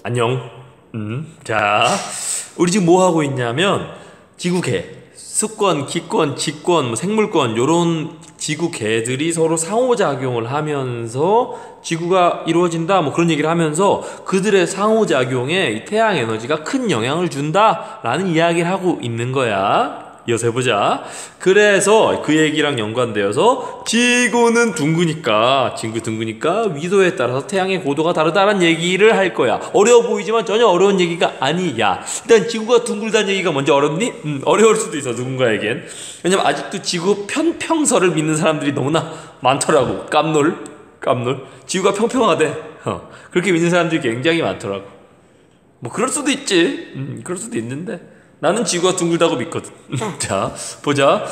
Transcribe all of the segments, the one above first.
안녕. 자, 우리 지금 뭐 하고 있냐면 지구계, 수권, 기권, 직권, 뭐 생물권 요런 지구계들이 서로 상호작용을 하면서 지구가 이루어진다 뭐 그런 얘기를 하면서 그들의 상호작용에 이 태양 에너지가 큰 영향을 준다라는 이야기를 하고 있는 거야. 이어서 해보자. 그래서 그 얘기랑 연관되어서 지구는 둥그니까 위도에 따라서 태양의 고도가 다르다는 얘기를 할 거야. 어려워 보이지만 전혀 어려운 얘기가 아니야. 일단 지구가 둥글다는 얘기가 먼저 어렵니? 어려울 수도 있어, 누군가에겐. 왜냐면 아직도 지구 편평설을 믿는 사람들이 너무나 많더라고. 깜놀. 지구가 평평하대. 그렇게 믿는 사람들이 굉장히 많더라고. 뭐 그럴 수도 있지. 그럴 수도 있는데 나는 지구가 둥글다고 믿거든. 자, 보자.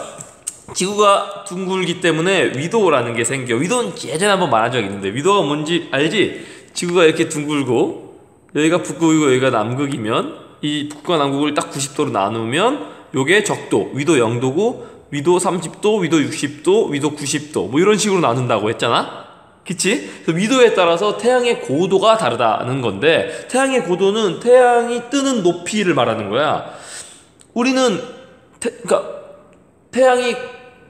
지구가 둥글기 때문에 위도라는 게 생겨. 위도는 예전에 한번 말한 적이 있는데 위도가 뭔지 알지? 지구가 이렇게 둥글고 여기가 북극이고 여기가 남극이면 이 북극과 남극을 딱 90도로 나누면 요게 적도, 위도 0도고 위도 30도, 위도 60도, 위도 90도 뭐 이런 식으로 나눈다고 했잖아? 그치? 그래서 위도에 따라서 태양의 고도가 다르다는 건데 태양의 고도는 태양이 뜨는 높이를 말하는 거야. 우리는 그러니까 태양이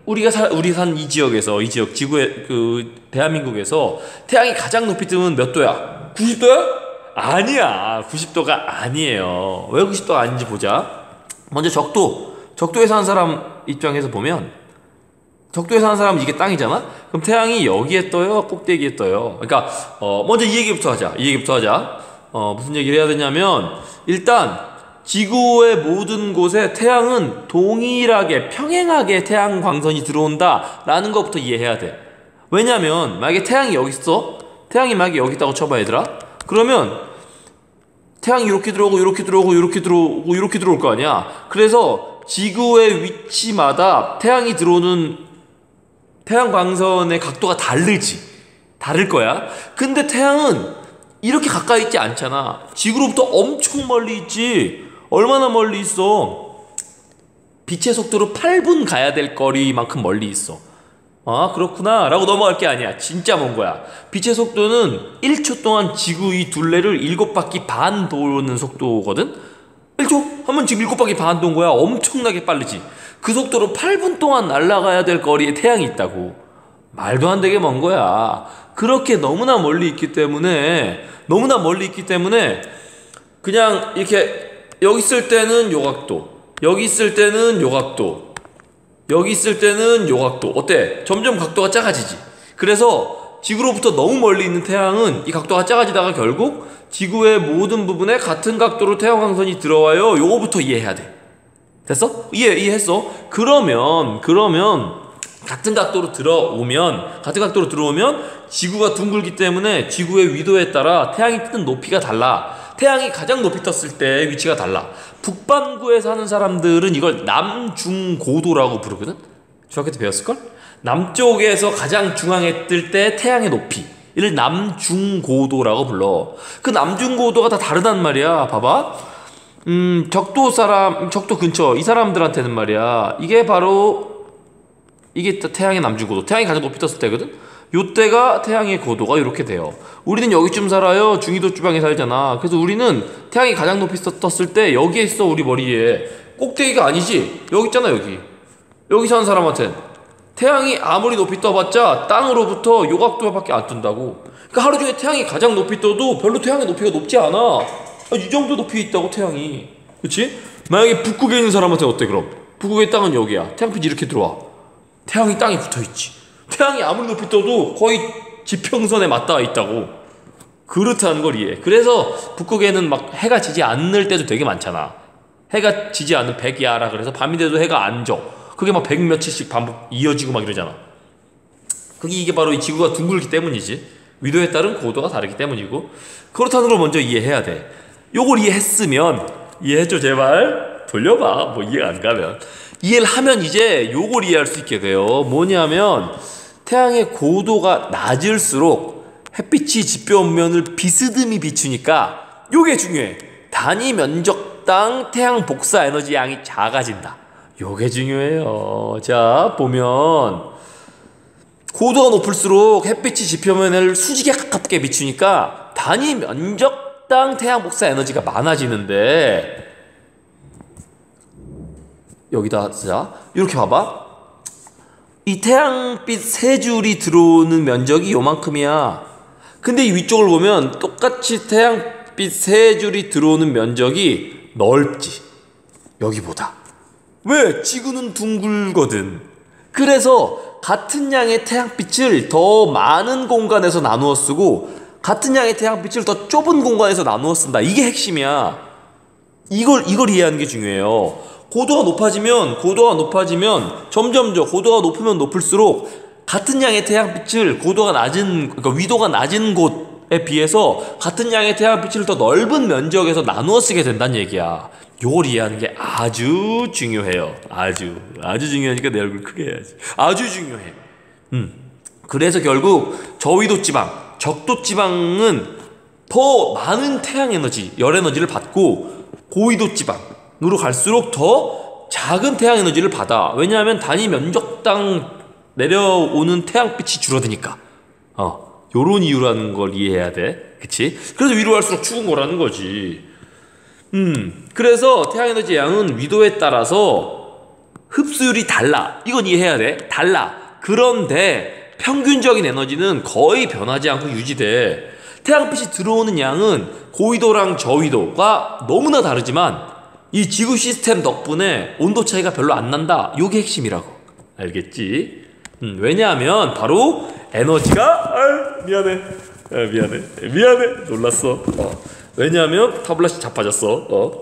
우리 산 이 지역에서 지구의 그 대한민국에서 태양이 가장 높이 뜨면 몇 도야? 90도야? 아니야. 90도가 아니에요. 왜 90도가 아닌지 보자. 먼저 적도에 사는 사람 입장에서 보면 적도에 사는 사람은 이게 땅이잖아? 그럼 태양이 여기에 떠요? 꼭대기에 떠요? 그러니까 먼저 이 얘기부터 하자. 무슨 얘기를 해야 되냐면 일단 지구의 모든 곳에 태양은 동일하게 평행하게 태양 광선이 들어온다 라는 것부터 이해해야 돼. 왜냐면 만약에 태양이 여기 있어. 태양이 만약에 여기 있다고 쳐봐 얘들아. 그러면 태양이 이렇게 들어오고 이렇게 들어오고 이렇게 들어오고 이렇게 들어올 거 아니야. 그래서 지구의 위치마다 태양이 들어오는 태양 광선의 각도가 다를 거야. 근데 태양은 이렇게 가까이 있지 않잖아. 지구로부터 엄청 멀리 있지. 얼마나 멀리 있어? 빛의 속도로 8분 가야 될 거리만큼 멀리 있어. 아, 그렇구나 라고 넘어갈 게 아니야. 진짜 먼 거야. 빛의 속도는 1초 동안 지구 이 둘레를 7바퀴 반 도는 속도거든? 1초? 하면 지금 7바퀴 반 도는 거야. 엄청나게 빠르지. 그 속도로 8분 동안 날아가야 될 거리에 태양이 있다고. 말도 안 되게 먼 거야. 그렇게 너무나 멀리 있기 때문에 그냥 이렇게 여기 있을 때는 요 각도, 여기 있을 때는 요 각도, 여기 있을 때는 요 각도. 어때? 점점 각도가 작아지지. 그래서 지구로부터 너무 멀리 있는 태양은 이 각도가 작아지다가 결국 지구의 모든 부분에 같은 각도로 태양광선이 들어와요. 요거부터 이해해야 돼. 됐어? 이해했어? 그러면 같은 각도로 들어오면 지구가 둥글기 때문에 지구의 위도에 따라 태양이 뜨는 높이가 달라. 태양이 가장 높이 떴을 때 위치가 달라. 북반구에 사는 사람들은 이걸 남중고도라고 부르거든? 중학교 때 배웠을걸? 남쪽에서 가장 중앙에 뜰 때 태양의 높이 이를 남중고도라고 불러. 그 남중고도가 다 다르단 말이야. 봐봐. 적도 근처 이 사람들한테는 말이야. 이게 태양의 남중고도. 태양이 가장 높이 떴을 때거든? 요때가 태양의 고도가 이렇게 돼요. 우리는 여기쯤 살아요. 중위도 주방에 살잖아. 그래서 우리는 태양이 가장 높이 떴을 때 여기에 있어. 우리 머리에. 꼭대기가 아니지. 여기 있잖아. 여기 사는 사람한테는 태양이 아무리 높이 떠봤자 땅으로부터 요 각도밖에 안 뜬다고. 그러니까 하루 중에 태양이 가장 높이 떠도 별로 태양의 높이가 높지 않아. 이 정도 높이에 있다고 태양이. 그치? 만약에 북극에 있는 사람한테 어때 그럼? 북극의 땅은 여기야. 태양빛이 이렇게 들어와. 태양이 땅에 붙어있지. 태양이 아무리 높이 떠도 거의 지평선에 맞닿아 있다고. 그렇다는 걸 이해해. 그래서 북극에는 막 해가 지지 않을 때도 되게 많잖아. 해가 지지 않는 백야라 그래서 밤이 돼도 해가 안 져. 그게 막 100 며칠씩 반복 이어지고 막 이러잖아. 이게 바로 이 지구가 둥글기 때문이지. 위도에 따른 고도가 다르기 때문이고. 그렇다는 걸 먼저 이해해야 돼. 요걸 이해했으면 이해해줘 제발. 돌려봐. 뭐 이해가 안 가면. 이해를 하면 이제 요걸 이해할 수 있게 돼요. 뭐냐면 태양의 고도가 낮을수록 햇빛이 지표면을 비스듬히 비추니까 요게 중요해. 단위 면적당 태양 복사 에너지 양이 작아진다. 요게 중요해요. 자, 보면 고도가 높을수록 햇빛이 지표면을 수직에 가깝게 비추니까 단위 면적 땅 태양 복사 에너지가 많아지는데 여기다 자 이렇게 봐봐. 이 태양빛 세 줄이 들어오는 면적이 요만큼이야. 근데 이 위쪽을 보면 똑같이 태양빛 세 줄이 들어오는 면적이 넓지, 여기보다. 왜? 지구는 둥글거든. 그래서 같은 양의 태양빛을 더 많은 공간에서 나누어 쓰고 같은 양의 태양빛을 더 좁은 공간에서 나누어 쓴다. 이게 핵심이야. 이걸 이해하는 게 중요해요. 고도가 높아지면 점점 고도가 높으면 높을수록 같은 양의 태양빛을 그러니까 위도가 낮은 곳에 비해서 같은 양의 태양빛을 더 넓은 면적에서 나누어 쓰게 된다는 얘기야. 요걸 이해하는 게 아주 중요해요. 아주 중요하니까 내 얼굴 크게 해야지. 아주 중요해. 그래서 결국 저위도 지방, 적도 지방은 더 많은 태양 에너지, 열 에너지를 받고 고위도 지방으로 갈수록 더 작은 태양 에너지를 받아. 왜냐하면 단위 면적당 내려오는 태양빛이 줄어드니까. 요런 이유라는 걸 이해해야 돼. 그치? 그래서 위로 갈수록 추운 거라는 거지. 그래서 태양 에너지 양은 위도에 따라서 흡수율이 달라. 이건 이해해야 돼. 달라. 그런데 평균적인 에너지는 거의 변하지 않고 유지돼. 태양빛이 들어오는 양은 고위도랑 저위도가 너무나 다르지만 이 지구 시스템 덕분에 온도 차이가 별로 안 난다. 요게 핵심이라고. 알겠지? 왜냐하면 바로 에너지가 미안해 놀랐어. 왜냐하면 타블렛이 자빠졌어.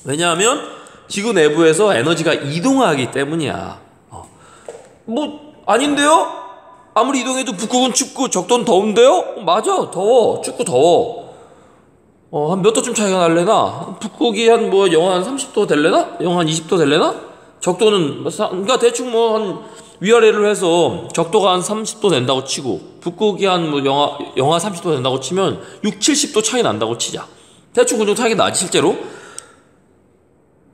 왜냐하면 지구 내부에서 에너지가 이동하기 때문이야. 뭐 아닌데요? 아무리 이동해도 북극은 춥고 적도는 더운데요? 맞아, 더워. 춥고 더워. 한 몇 도쯤 차이가 날래나? 북극이 한 영하 한 30도 될래나? 영하 한 20도 될래나? 적도는 그러니까 대충 한 위아래를 해서 적도가 한 30도 된다고 치고 북극이 한 영하 30도 된다고 치면 6, 70도 차이 난다고 치자. 대충 그 정도 차이가 나지 실제로.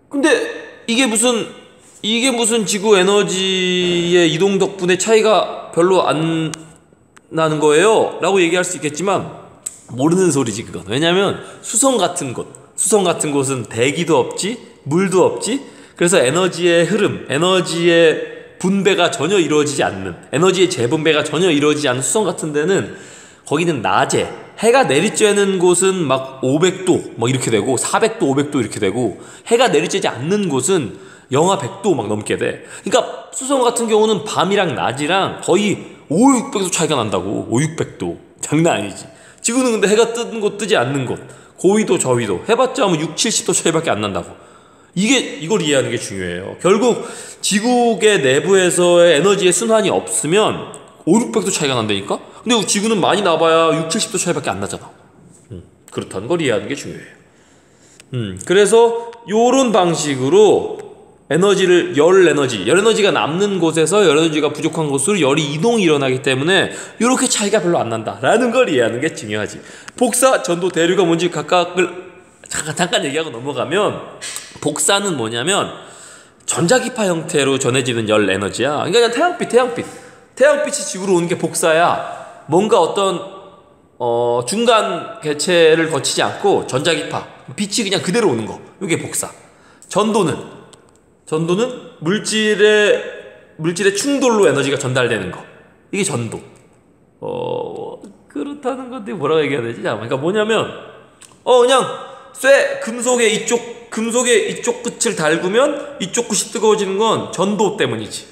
근데 이게 무슨 지구 에너지의 이동 덕분에 차이가 별로 안 나는 거예요? 라고 얘기할 수 있겠지만 모르는 소리지 그건. 왜냐면 수성 같은 곳은 대기도 없지, 물도 없지. 그래서 에너지의 흐름, 에너지의 분배가 전혀 이루어지지 않는, 에너지의 재분배가 전혀 이루어지지 않는 수성 같은 데는 거기는 낮에 해가 내리쬐는 곳은 막 500도 막 이렇게 되고 400도 500도 이렇게 되고 해가 내리쬐지 않는 곳은 영하 100도 막 넘게 돼. 그러니까 수성 같은 경우는 밤이랑 낮이랑 거의 5, 600도 차이가 난다고. 5, 600도 장난 아니지. 지구는 근데 해가 뜨는 곳 뜨지 않는 곳, 고위도 저위도 해봤자 뭐 6, 70도 차이밖에 안 난다고. 이걸 이해하는 게 중요해요. 결국 지구의 내부에서의 에너지의 순환이 없으면 5, 600도 차이가 난다니까? 근데 지구는 많이 나봐야 6, 70도 차이밖에 안 나잖아. 그렇다는 걸 이해하는 게 중요해요. 그래서 요런 방식으로 열 에너지가 남는 곳에서 열 에너지가 부족한 곳으로 열이 이동이 일어나기 때문에 이렇게 차이가 별로 안 난다라는 걸 이해하는 게 중요하지. 복사, 전도, 대류가 뭔지 각각을 잠깐 얘기하고 넘어가면, 복사는 뭐냐면 전자기파 형태로 전해지는 열 에너지야. 그러니까 그냥 태양빛이 지구로 오는 게 복사야. 뭔가 어떤 중간 개체를 거치지 않고 전자기파, 빛이 그냥 그대로 오는 거, 이게 복사. 전도는 물질의 충돌로 에너지가 전달되는 거, 이게 전도. 그렇다는 건데 뭐라고 얘기해야 되지? 그러니까 뭐냐면 그냥 금속의 이쪽 끝을 달구면 이쪽 끝이 뜨거워지는 건 전도 때문이지.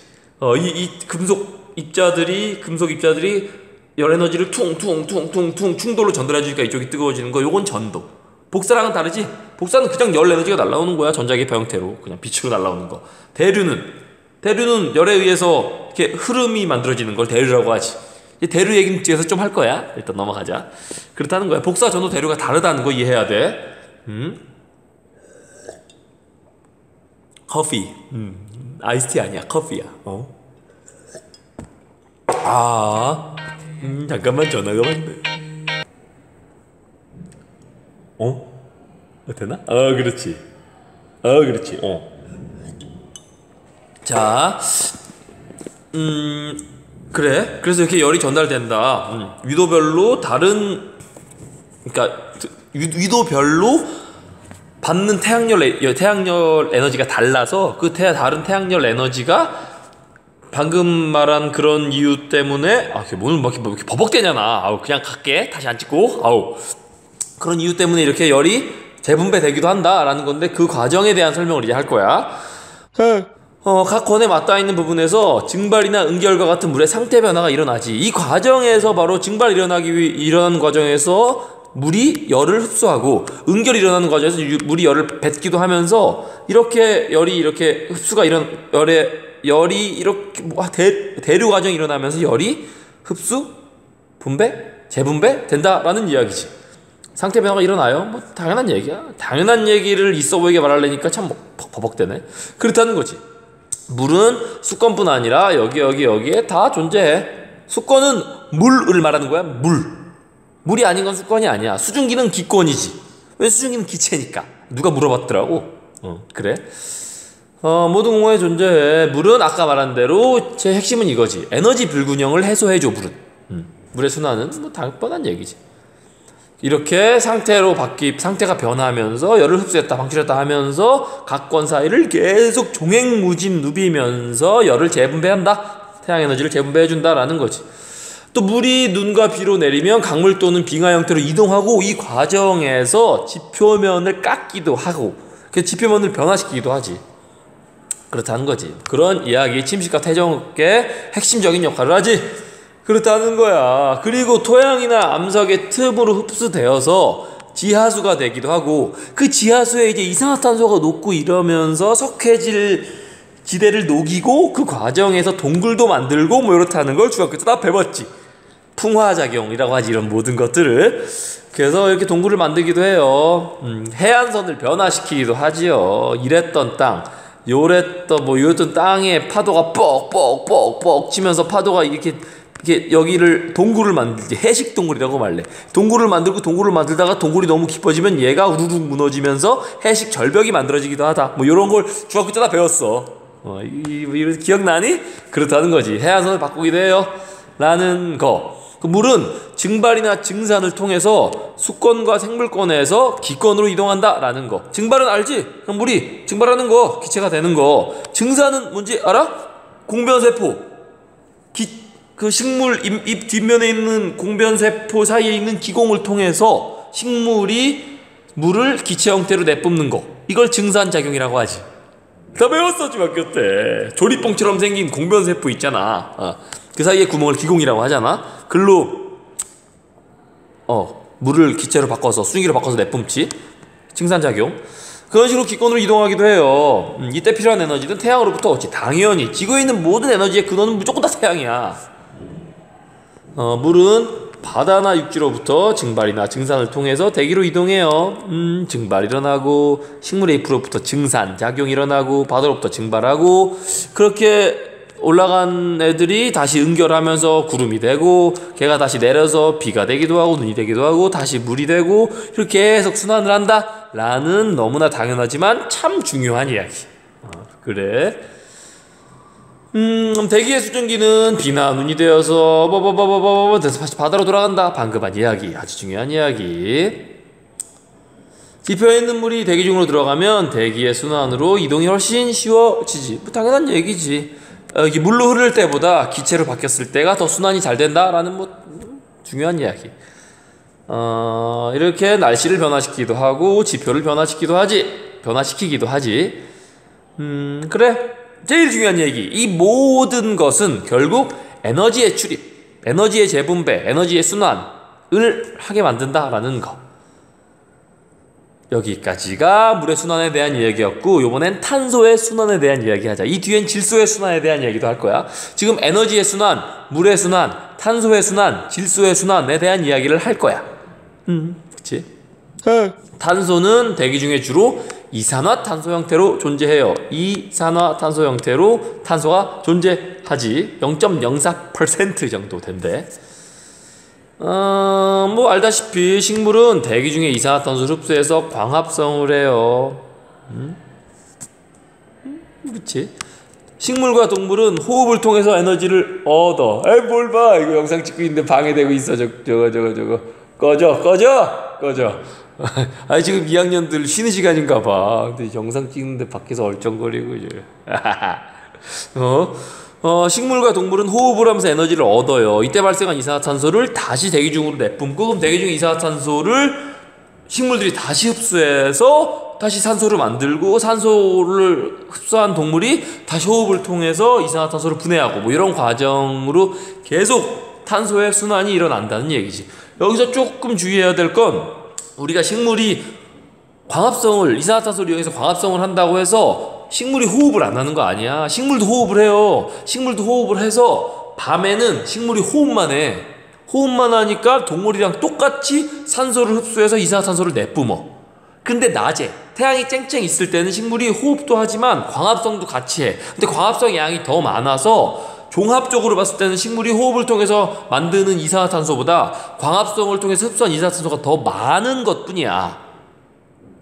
이 금속 입자들이 열 에너지를 퉁퉁퉁퉁퉁 충돌로 전달해 주니까 이쪽이 뜨거워지는 거, 요건 전도. 복사랑은 다르지? 복사는 그냥 열 에너지가 날라오는 거야. 전자기파 형태로 그냥 빛으로 날라오는 거. 대류는 열에 의해서 이렇게 흐름이 만들어지는 걸 대류라고 하지. 대류 얘기는 뒤에서 좀 할 거야. 일단 넘어가자. 그렇다는 거야. 복사, 전도, 대류가 다르다는 거 이해해야 돼. 커피. 아이스티 아니야. 커피야. 잠깐만 전화가 왔네. 되나? 그렇지. 자, 그래. 그래서 이렇게 열이 전달된다. 위도별로 다른, 그러니까 위도별로 받는 태양열 에너지가 달라서 그 다른 태양열 에너지가 방금 말한 그런 이유 때문에 오늘 뭐 이렇게 버벅대냐 나. 그냥 갈게. 다시 안 찍고. 그런 이유 때문에 이렇게 열이 재분배되기도 한다라는 건데 그 과정에 대한 설명을 이제 할 거야. 각 권에 맞닿아 있는 부분에서 증발이나 응결과 같은 물의 상태 변화가 일어나지. 이 과정에서 바로 증발이 일어나는 과정에서 물이 열을 흡수하고 응결이 일어나는 과정에서 물이 열을 뱉기도 하면서 이렇게 열이 이렇게 흡수가 열이 이렇게 대류 과정이 일어나면서 열이 흡수, 분배, 재분배 된다라는 이야기지. 상태 변화가 일어나요? 뭐 당연한 얘기야. 당연한 얘기를 있어 보이게 말하려니까 참 버벅대네. 그렇다는 거지. 물은 수건뿐 아니라 여기에 다 존재해. 수건은 물을 말하는 거야. 물이 아닌 건 수건이 아니야. 수증기는 기권이지. 왜? 수증기는 기체니까. 누가 물어봤더라고. 그래. 모든 공간에 존재해. 물은 아까 말한 대로 제 핵심은 이거지. 에너지 불균형을 해소해줘. 물은. 물의 순환은 뭐 당연한 얘기지. 이렇게 상태가 변하면서 열을 흡수했다 방출했다 하면서 각 권 사이를 계속 종횡무진 누비면서 열을 재분배한다. 태양 에너지를 재분배해준다라는 거지. 또 물이 눈과 비로 내리면 강물 또는 빙하 형태로 이동하고 이 과정에서 지표면을 깎기도 하고 그 지표면을 변화시키기도 하지. 그렇다는 거지. 그런 이야기 침식과 태정의 핵심적인 역할을 하지. 그렇다는 거야. 그리고 토양이나 암석의 틈으로 흡수되어서 지하수가 되기도 하고 그 지하수에 이제 이산화탄소가 녹고 이러면서 석회질 지대를 녹이고 그 과정에서 동굴도 만들고 뭐 이렇다는 걸 중학교 때 다 배웠지. 풍화작용이라고 하지 이런 모든 것들을. 그래서 이렇게 동굴을 만들기도 해요. 해안선을 변화시키기도 하지요. 이랬던 땅 요랬던 땅에 파도가 뻑뻑뻑뻑 치면서 파도가 이렇게 여기를 동굴을 만들지. 해식 동굴이라고 말래. 동굴을 만들다가 동굴이 너무 깊어지면 얘가 우르르 무너지면서 해식 절벽이 만들어지기도 하다. 뭐 요런 걸 중학교 때 다 배웠어. 이런 기억나니? 그렇다는 거지. 해안선을 바꾸기도 해요. 라는 거. 그 물은 증발이나 증산을 통해서 수권과 생물권에서 기권으로 이동한다 라는 거. 증발은 알지? 물이 증발하는 거, 기체가 되는 거. 증산은 뭔지 알아? 공변세포. 그 식물 잎 뒷면에 있는 공변세포 사이에 있는 기공을 통해서 식물이 물을 기체 형태로 내뿜는 거. 이걸 증산작용이라고 하지. 다 배웠어 중학교 때. 조리뽕처럼 생긴 공변세포 있잖아. 그 사이에 구멍을 기공이라고 하잖아. 글로 물을 기체로 바꿔서 수증기로 바꿔서 내뿜지. 증산작용. 그런 식으로 기권으로 이동하기도 해요. 이때 필요한 에너지는 태양으로부터 얻지. 당연히 지구에 있는 모든 에너지의 근원은 무조건 다 태양이야. 물은 바다나 육지로부터 증발이나 증산을 통해서 대기로 이동해요. 증발이 일어나고 식물의 잎으로부터 증산작용이 일어나고 바다로부터 증발하고 그렇게 올라간 애들이 다시 응결하면서 구름이 되고 걔가 다시 내려서 비가 되기도 하고 눈이 되기도 하고 다시 물이 되고 이렇게 계속 순환을 한다 라는 너무나 당연하지만 참 중요한 이야기. 그래. 대기의 수증기는 비나 눈이 되어서 돼서 다시 바다로 돌아간다. 방금 한 이야기. 아주 중요한 이야기. 지표에 있는 물이 대기 중으로 들어가면 대기의 순환으로 이동이 훨씬 쉬워지지. 뭐 당연한 얘기지. 이게 물로 흐를 때보다 기체로 바뀌었을 때가 더 순환이 잘 된다라는 뭐 중요한 이야기. 이렇게 날씨를 변화시키기도 하고 지표를 변화시키기도 하지. 그래. 제일 중요한 얘기. 이 모든 것은 결국 에너지의 출입, 에너지의 재분배, 에너지의 순환을 하게 만든다라는 거. 여기까지가 물의 순환에 대한 이야기였고 이번엔 탄소의 순환에 대한 이야기 하자. 이 뒤엔 질소의 순환에 대한 이야기도 할 거야. 지금 에너지의 순환, 물의 순환, 탄소의 순환, 질소의 순환에 대한 이야기를 할 거야. 그치? 탄소는 대기 중에 주로 이산화탄소 형태로 존재해요. 이산화탄소 형태로 탄소가 존재하지. 0.04% 정도 된대. 뭐 알다시피 식물은 대기 중에 이산화탄소를 흡수해서 광합성을 해요. 그치? 식물과 동물은 호흡을 통해서 에너지를 얻어. 뭘 봐. 이거 영상 찍고 있는데 방해되고 있어. 저거. 꺼져. 아 지금 2학년들 쉬는 시간인가 봐. 근데 영상 찍는데 밖에서 얼쩡거리고 이제. 식물과 동물은 호흡을 하면서 에너지를 얻어요. 이때 발생한 이산화탄소를 다시 대기 중으로 내뿜고, 그럼 대기 중의 이산화탄소를 식물들이 다시 흡수해서 다시 산소를 만들고, 산소를 흡수한 동물이 다시 호흡을 통해서 이산화탄소를 분해하고, 뭐 이런 과정으로 계속 탄소의 순환이 일어난다는 얘기지. 여기서 조금 주의해야 될 건, 우리가 식물이 광합성을, 이산화탄소를 이용해서 광합성을 한다고 해서 식물이 호흡을 안 하는 거 아니야. 식물도 호흡을 해요. 식물도 호흡을 해서 밤에는 식물이 호흡만 해. 호흡만 하니까 동물이랑 똑같이 산소를 흡수해서 이산화탄소를 내뿜어. 근데 낮에 태양이 쨍쨍 있을 때는 식물이 호흡도 하지만 광합성도 같이 해. 근데 광합성 양이 더 많아서 종합적으로 봤을 때는 식물이 호흡을 통해서 만드는 이산화탄소보다 광합성을 통해서 흡수한 이산화탄소가 더 많은 것 뿐이야.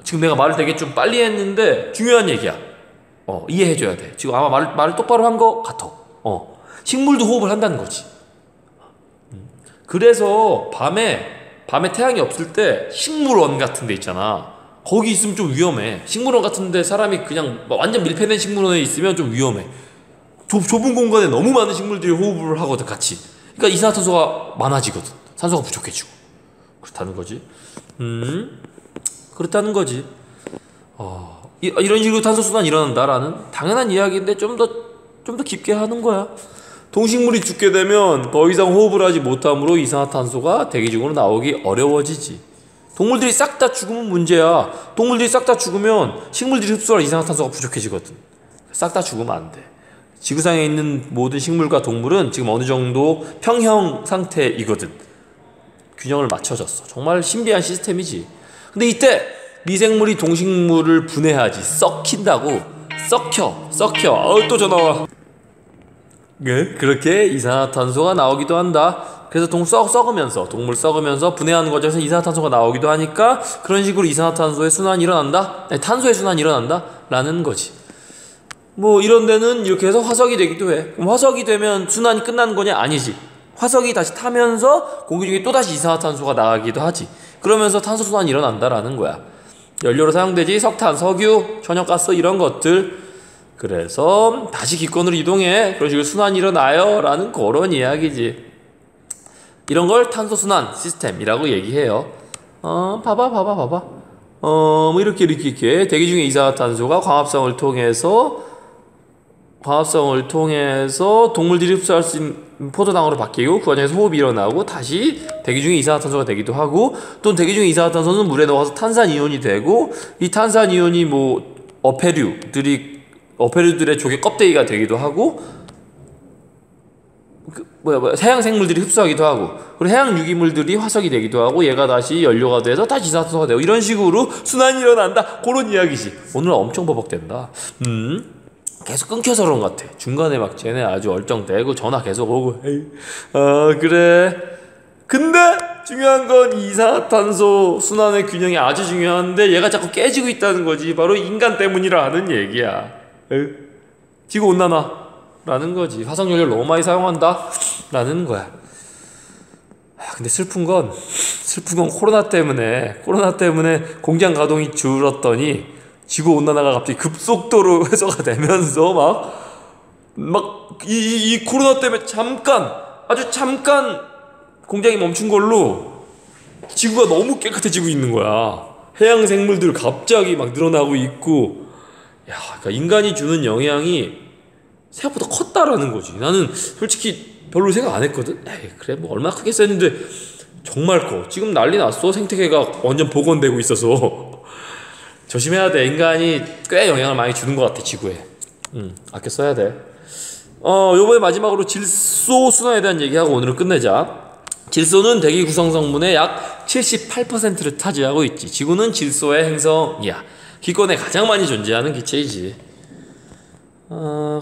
지금 내가 말을 되게 좀 빨리 했는데 중요한 얘기야. 이해해줘야 돼. 지금 아마 말을 똑바로 한 것 같아. 식물도 호흡을 한다는 거지. 그래서 밤에 태양이 없을 때 식물원 같은 데 있잖아. 거기 있으면 좀 위험해. 식물원 같은 데 사람이 그냥 완전 밀폐된 식물원에 있으면 좀 위험해. 좁은 공간에 너무 많은 식물들이 호흡을 하거든, 같이. 그러니까 이산화탄소가 많아지거든. 산소가 부족해지고. 그렇다는 거지. 그렇다는 거지. 이런 식으로 탄소순환이 일어난다라는 당연한 이야기인데 좀 더 깊게 하는 거야. 동식물이 죽게 되면 더 이상 호흡을 하지 못함으로 이산화탄소가 대기 중으로 나오기 어려워지지. 동물들이 싹 다 죽으면 문제야. 동물들이 싹 다 죽으면 식물들이 흡수할 이산화탄소가 부족해지거든. 싹 다 죽으면 안 돼. 지구상에 있는 모든 식물과 동물은 지금 어느 정도 평형 상태이거든. 균형을 맞춰줬어. 정말 신비한 시스템이지. 근데 이때 미생물이 동식물을 분해하지. 썩힌다고. 썩혀. 또 전화 와. 그렇게 이산화탄소가 나오기도 한다. 그래서 동물 썩으면서 분해하는 과정에서 이산화탄소가 나오기도 하니까 그런 식으로 이산화탄소의 순환이 일어난다? 아니, 탄소의 순환이 일어난다? 라는 거지. 뭐 이런 데는 이렇게 해서 화석이 되기도 해. 그럼 화석이 되면 순환이 끝나는 거냐? 아니지. 화석이 다시 타면서 공기 중에 또다시 이산화탄소가 나가기도 하지. 그러면서 탄소 순환이 일어난다라는 거야. 연료로 사용되지. 석탄, 석유, 천연가스 이런 것들. 그래서 다시 기권으로 이동해. 그런 식으로 순환이 일어나요 라는 그런 이야기지. 이런 걸 탄소순환 시스템이라고 얘기해요. 봐봐. 뭐 이렇게 대기 중에 이산화탄소가 광합성을 통해서 동물들이 흡수할 수 있는 포도당으로 바뀌고 그 과정에서 호흡이 일어나고 다시 대기 중에 이산화탄소가 되기도 하고, 또는 대기 중에 이산화탄소는 물에 녹아서 탄산이온이 되고, 이 탄산이온이 뭐 어패류들의 조개 껍데기가 되기도 하고, 해양 생물들이 흡수하기도 하고, 그리고 해양 유기물들이 화석이 되기도 하고, 얘가 다시 연료가 돼서 다시 이산화탄소가 되고, 이런 식으로 순환이 일어난다. 그런 이야기지. 오늘 엄청 버벅댄다. 계속 끊겨서 그런 것 같아. 중간에 막 쟤네 아주 얼쩡대고 전화 계속 오고. 그래. 근데 중요한 건 이산화탄소 순환의 균형이 아주 중요한데 얘가 자꾸 깨지고 있다는 거지. 바로 인간 때문이라는 얘기야. 지구온난화 라는 거지. 화석연료를 너무 많이 사용한다 라는 거야. 근데 슬픈 건 코로나 때문에 공장 가동이 줄었더니 지구온난화가 갑자기 급속도로 해소가 되면서 이 코로나 때문에 아주 잠깐 공장이 멈춘 걸로 지구가 너무 깨끗해지고 있는 거야. 해양 생물들 갑자기 막 늘어나고 있고, 그러니까 인간이 주는 영향이 생각보다 컸다라는 거지. 나는 솔직히 별로 생각 안 했거든. 그래 뭐 얼마나 크겠어 했는데 정말 커. 지금 난리 났어. 생태계가 완전 복원되고 있어서 조심해야 돼. 인간이 꽤 영향을 많이 주는 것 같아, 지구에. 아껴 써야 돼. 요번에 마지막으로 질소 순환에 대한 얘기하고 오늘은 끝내자. 질소는 대기 구성 성분의 약 78%를 차지하고 있지. 지구는 질소의 행성이야. 기권에 가장 많이 존재하는 기체이지.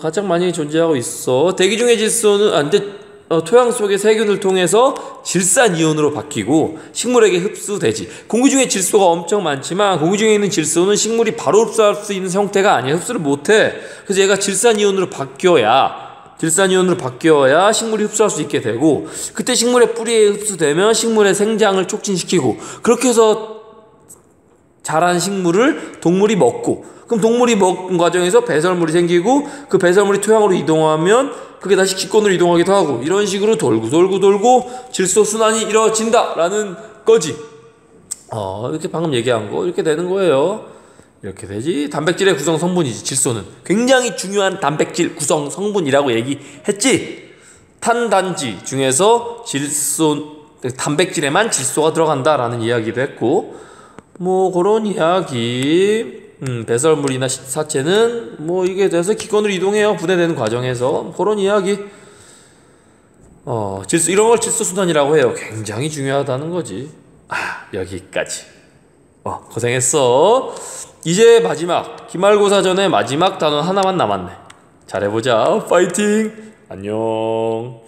가장 많이 존재하고 있어. 대기 중의 질소는 토양 속의 세균을 통해서 질산이온으로 바뀌고 식물에게 흡수되지. 공기 중에 질소가 엄청 많지만 공기 중에 있는 질소는 식물이 바로 흡수할 수 있는 형태가 아니야. 흡수를 못해. 그래서 얘가 질산이온으로 바뀌어야 질산이온으로 바뀌어야 식물이 흡수할 수 있게 되고, 그때 식물의 뿌리에 흡수되면 식물의 생장을 촉진시키고, 그렇게 해서 자란 식물을 동물이 먹고, 그럼 동물이 먹은 과정에서 배설물이 생기고, 그 배설물이 토양으로 이동하면 그게 다시 기권으로 이동하기도 하고, 이런 식으로 돌고 질소순환이 이루어진다라는 거지. 이렇게 방금 얘기한 거 이렇게 되는 거예요. 이렇게 되지. 단백질의 구성 성분이지. 질소는 굉장히 중요한 단백질 구성 성분이라고 얘기했지. 탄단지 중에서 단백질에만 질소가 들어간다라는 이야기도 했고, 뭐 그런 이야기. 배설물이나 사체는 뭐 이게 돼서 기권으로 이동해요. 분해되는 과정에서. 그런 이야기. 질소, 이런 걸 질소순환이라고 해요. 굉장히 중요하다는 거지. 여기까지. 고생했어. 이제 마지막, 기말고사 전에 마지막 단원 하나만 남았네. 잘해보자. 파이팅. 안녕.